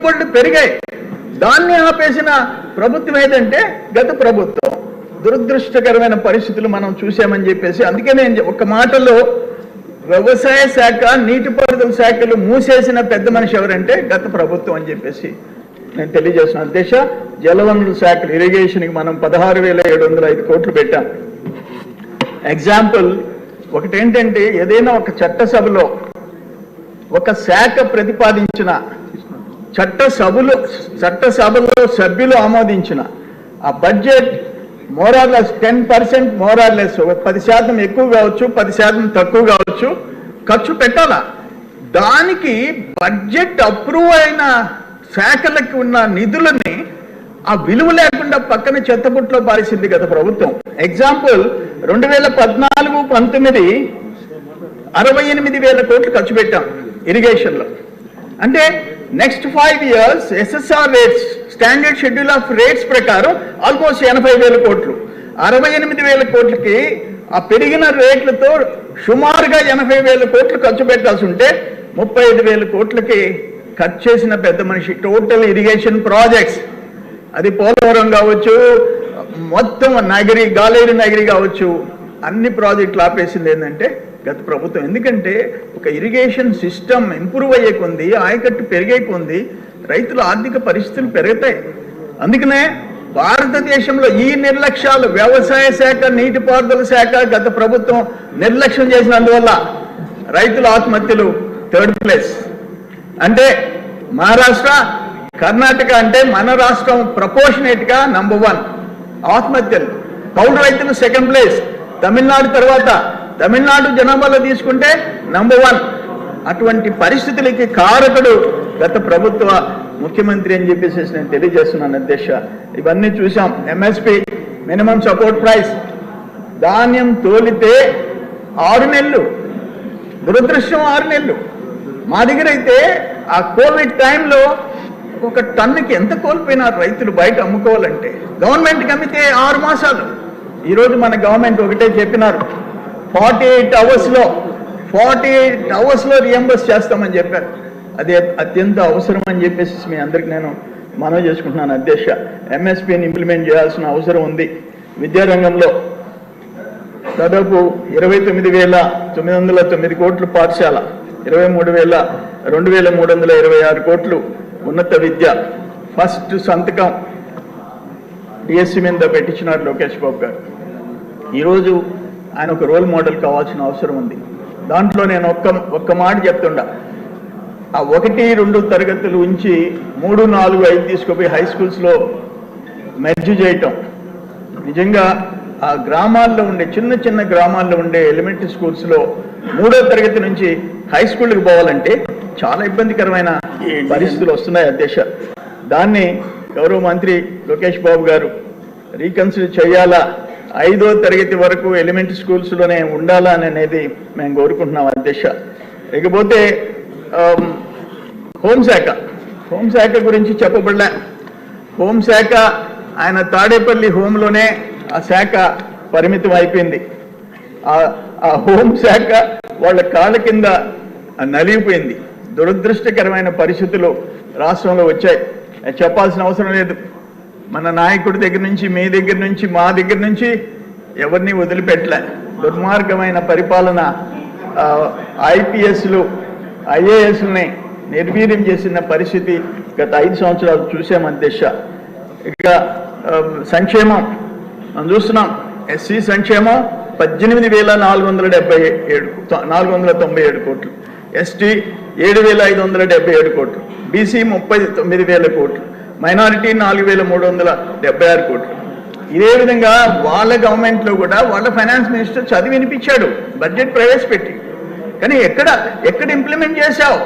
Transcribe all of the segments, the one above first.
పెట్టుబడులు పెరిగాయి. దాన్ని ఆపేసిన ప్రభుత్వం ఏదంటే గత ప్రభుత్వం. దురదృష్టకరమైన పరిస్థితులు మనం చూసామని చెప్పేసి, అందుకే నేను ఒక మాటలో వ్యవసాయ శాఖ, నీటిపారుదల శాఖలు మూసేసిన పెద్ద మనిషి ఎవరంటే గత ప్రభుత్వం అని చెప్పేసి నేను తెలియజేస్తున్నాను. అధ్యక్ష, జలవనరుల శాఖలు ఇరిగేషన్కి మనం 16,705 కోట్లు పెట్టాం. ఎగ్జాంపుల్ ఒకటేంటంటే, ఏదైనా ఒక చట్టసభలో ఒక శాఖ ప్రతిపాదించిన చట్టసభలో సభ్యులు ఆమోదించిన ఆ బడ్జెట్ మోరార్లెస్ 10% మోరార్లెస్ 10% ఎక్కువ కావచ్చు, 10% తక్కువ కావచ్చు, ఖర్చు పెట్టాలా. దానికి బడ్జెట్ అప్రూవ్ అయిన శాఖలకు ఉన్న నిధులని ఆ విలువ లేకుండా పక్కన చెత్తబుట్లో పారేసింది గత ప్రభుత్వం. ఎగ్జాంపుల్ 2014-19 68,000 కోట్లు ఖర్చు పెట్టాం ఇరిగేషన్లో. అంటే next 5 years SSR rates, standard schedule of rates ప్రకారం ఆల్మోస్ట్ 80,000 కోట్లు. 68,000 కోట్లకి ఆ పెరిగిన రేట్లతో సుమారుగా 80,000 కోట్లు ఖర్చు పెట్టాల్సి ఉంటే 35,000 కోట్లకి ఖర్చు చేసిన పెద్ద మనిషి. టోటల్ ఇరిగేషన్ ప్రాజెక్ట్స్, అది పోలవరం కావచ్చు, మొత్తం నగరి, గాలేరు నగరి కావచ్చు, అన్ని ప్రాజెక్టులు ఆపేసింది ఏంటంటే గత ప్రభుత్వం. ఎందుకంటే ఒక ఇరిగేషన్ సిస్టమ్ ఇంప్రూవ్ అయ్యే కొంది, ఆయకట్టు పెరిగే కొంది రైతుల ఆర్థిక పరిస్థితులు పెరుగుతాయి. అందుకనే భారతదేశంలో ఈ నిర్లక్ష్యాలు, వ్యవసాయ శాఖ, నీటిపారుదల శాఖ గత ప్రభుత్వం నిర్లక్ష్యం చేసినందువల్ల రైతుల ఆత్మహత్యలు 3rd ప్లేస్. అంటే మహారాష్ట్ర, కర్ణాటక అంటే మన రాష్ట్రం ప్రపోర్షనేట్గా నంబర్ 1 ఆత్మహత్యలు. కౌలు రైతులు 2nd ప్లేస్. తమిళనాడు తర్వాత, తమిళనాడు జనాభాలో తీసుకుంటే నంబర్ 1. అటువంటి పరిస్థితులకి కారకుడు గత ప్రభుత్వ ముఖ్యమంత్రి అని చెప్పేసి నేను తెలియజేస్తున్నాను అధ్యక్ష. ఇవన్నీ చూసాం. ఎంఎస్పి, మినిమం సపోర్ట్ ప్రైస్, ధాన్యం తోలితే 6 నెలలు, దురదృష్టం 6 నెలలు. మా దగ్గర అయితే ఆ కోవిడ్ టైంలో ఒక టన్నుకి ఎంత కోల్పోయినారు రైతులు బయట అమ్ముకోవాలంటే. గవర్నమెంట్కి అమ్మితే 6 మాసాలు. ఈరోజు మన గవర్నమెంట్ ఒకటే చెప్పినారు, 48 అవర్స్లో రియంబర్స్ చేస్తామని చెప్పారు. అది అత్యంత అవసరం అని చెప్పేసి మీ అందరికి నేను మనవి చేసుకుంటున్నాను అధ్యక్ష. ఎంఎస్పీని ఇంప్లిమెంట్ చేయాల్సిన అవసరం ఉంది. విద్యారంగంలో దాదాపు 29,909 కోట్లు పాఠశాల, 2,326 కోట్లు ఉన్నత విద్య. ఫస్ట్ సంతకం డిఎస్సి మీద పెట్టించినారు లోకేష్ బాబు గారు. ఈరోజు ఆయన ఒక రోల్ మోడల్ కావాల్సిన అవసరం ఉంది. దాంట్లో నేను ఒక్క మాట చెప్తుండా, ఆ 1-2 తరగతులు ఉంచి 3, 4, 5 తీసుకుపోయి హై స్కూల్స్లో మెర్జ్ చేయటం. నిజంగా ఆ గ్రామాల్లో ఉండే, చిన్న చిన్న గ్రామాల్లో ఉండే ఎలిమెంటరీ స్కూల్స్లో 3వ తరగతి నుంచి హై స్కూల్కి పోవాలంటే చాలా ఇబ్బందికరమైన పరిస్థితులు వస్తున్నాయి అధ్యక్ష. దాన్ని గౌరవ మంత్రి లోకేష్ బాబు గారు రీకన్సిడర్ చేయాలా, 5వ తరగతి వరకు ఎలిమెంటరీ స్కూల్స్లోనే ఉండాలా అనేది మేము కోరుకుంటున్నాం అధ్యక్ష. ఇకపోతే హోంశాఖ గురించి చెప్పబడలే. హోంశాఖ ఆయన తాడేపల్లి హోంలోనే ఆ శాఖ పరిమితం అయిపోయింది. ఆ హోంశాఖ వాళ్ళ కాళ్ళ కింద నలిగిపోయింది. దురదృష్టకరమైన పరిస్థితులు రాష్ట్రంలో వచ్చాయి. చెప్పాల్సిన అవసరం లేదు. మన నాయకుడి దగ్గర నుంచి, మీ దగ్గర నుంచి, మా దగ్గర నుంచి ఎవరిని వదిలిపెట్టలే. దుర్మార్గమైన పరిపాలన, ఐపీఎస్లు, ఐఏఎస్లని నిర్వీర్యం చేసిన పరిస్థితి గత 5 సంవత్సరాలు చూసాం అధ్యక్ష. ఇక సంక్షేమం మనం చూస్తున్నాం. ఎస్సీ సంక్షేమం 18,497 కోట్లు, ఎస్టీ 7,577 కోట్లు, బీసీ 39,000 కోట్లు, మైనారిటీ 4,376 కోట్లు. ఇదే విధంగా వాళ్ళ గవర్నమెంట్లో కూడా వాళ్ళ ఫైనాన్స్ మినిస్టర్ చదివి వినిపించాడు బడ్జెట్ ప్రవేశపెట్టి. కానీ ఎక్కడ ఇంప్లిమెంట్ చేశావు?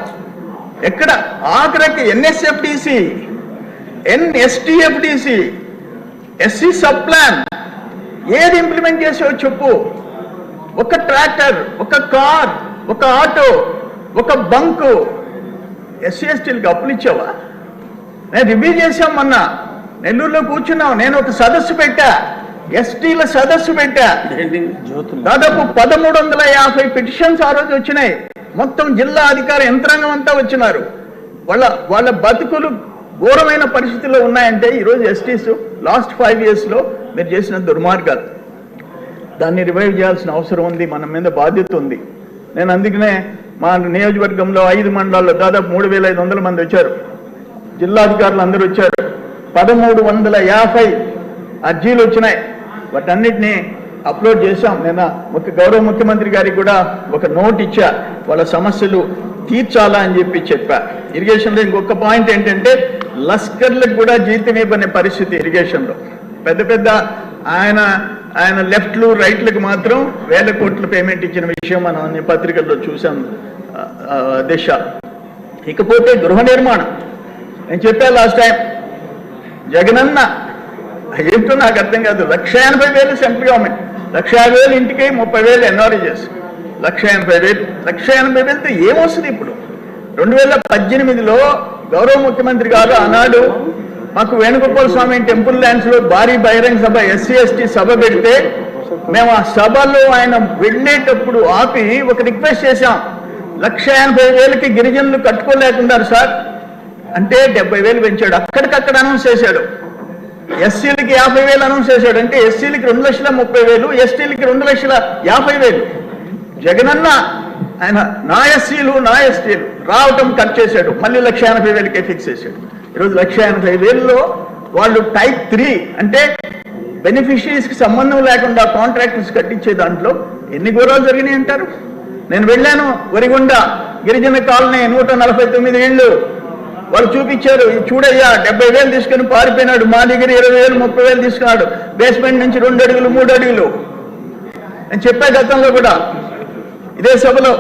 ఎక్కడ? ఆఖరికి ఎన్ఎస్ఎఫ్డిసి, ఎన్ఎస్టిఎఫ్డిసి, ఎస్సీ సబ్ ప్లాన్ ఏది ఇంప్లిమెంట్ చేసావు చెప్పు? ఒక ట్రాక్టర్, ఒక కార్, ఒక ఆటో, ఒక బంకు ఎస్సీ ఎస్టీలకు అప్పులు ఇచ్చావా? నేను రివ్యూ చేశాం మొన్న, నెల్లూరులో కూర్చున్నాం. నేను ఒక సదస్సు పెట్టా, ఎస్టీల సదస్సు పెట్టా. దాదాపు 1350 పిటిషన్స్ ఆ రోజు వచ్చినాయి. మొత్తం జిల్లా అధికార యంత్రాంగం అంతా వచ్చినారు. వాళ్ళ బతుకులు ఘోరమైన పరిస్థితుల్లో ఉన్నాయంటే ఈరోజు ఎస్టీస్ లాస్ట్ 5 yearsలో మీరు చేసిన దుర్మార్గాలు. దాన్ని రివైవ్ చేయాల్సిన అవసరం ఉంది, మన మీద బాధ్యత ఉంది. నేను అందుకనే మా నియోజకవర్గంలో 5 మండలాల్లో దాదాపు 3,500 మంది వచ్చారు, జిల్లాధికారులు అందరూ వచ్చారు, 1350 అర్జీలు వచ్చినాయి. వాటన్నిటినీ అప్లోడ్ చేశాం. నేను గౌరవ ముఖ్యమంత్రి గారికి కూడా ఒక నోట్ ఇచ్చా, వాళ్ళ సమస్యలు తీర్చాలా అని చెప్పా. ఇరిగేషన్లో ఇంకొక పాయింట్ ఏంటంటే లస్కర్లకు కూడా జీతం ఇవ్వని పరిస్థితి ఇరిగేషన్లో. పెద్ద ఆయన లెఫ్ట్లు రైట్లకు మాత్రం 1,000 కోట్ల పేమెంట్ ఇచ్చిన విషయం మనం అన్ని పత్రికల్లో చూసాం దిశ. ఇకపోతే గృహ నిర్మాణం, నేను చెప్పాను లాస్ట్ టైం, జగనన్న ఏంటో నాకు అర్థం కాదు, 1,80,000 సెంట్రల్ గవర్నమెంట్, 1,50,000 ఇంటికి 30,000 ఎన్ఆర్ఈఎస్, 1,80,000తో ఏమొస్తుంది ఇప్పుడు? 2018లో గౌరవ ముఖ్యమంత్రి గారు ఆనాడు మాకు వేణుగోపాల స్వామి టెంపుల్ ల్యాండ్స్ లో భారీ బహిరంగ సభ SC/ST సభ పెడితే మేము ఆ సభలో ఆయన వెళ్ళేటప్పుడు ఆపి ఒక రిక్వెస్ట్ చేశాం, 1,80,000కి గిరిజనులు కట్టుకోలేకున్నారు సార్ అంటే 70,000 పెంచాడు. అక్కడికక్కడ అనౌన్స్ చేశాడు. ఎస్సీలకి 50,000 అనౌన్స్ చేశాడు. అంటే ఎస్సీలకి 2,30,000, ఎస్టీలకి 2,50,000. జగనన్న ఆయన నా ఎస్సీలు నా ఎస్టీలు రావటం కట్ చేశాడు, మళ్ళీ 1,80,000కే ఫిక్స్ చేశాడు. ఈరోజు 1,80,000లో వాళ్ళు టైప్ 3 అంటే బెనిఫిషరీస్కి సంబంధం లేకుండా కాంట్రాక్టర్స్ కట్టించే దాంట్లో ఎన్ని ఘోరాలు జరిగినాయి అంటారు? నేను వెళ్ళాను వరిగొండ గిరిజన కాలనీ, 149 ఇళ్ళు వాళ్ళు చూపించారు. చూడయ్యా 70,000 తీసుకుని పారిపోయినాడు, మా దగ్గర 20,000 30,000 తీసుకున్నాడు, బేస్మెంట్ నుంచి 2 అడుగులు 3 అడుగులు. నేను చెప్పే గతంలో కూడా ఇదే సభలో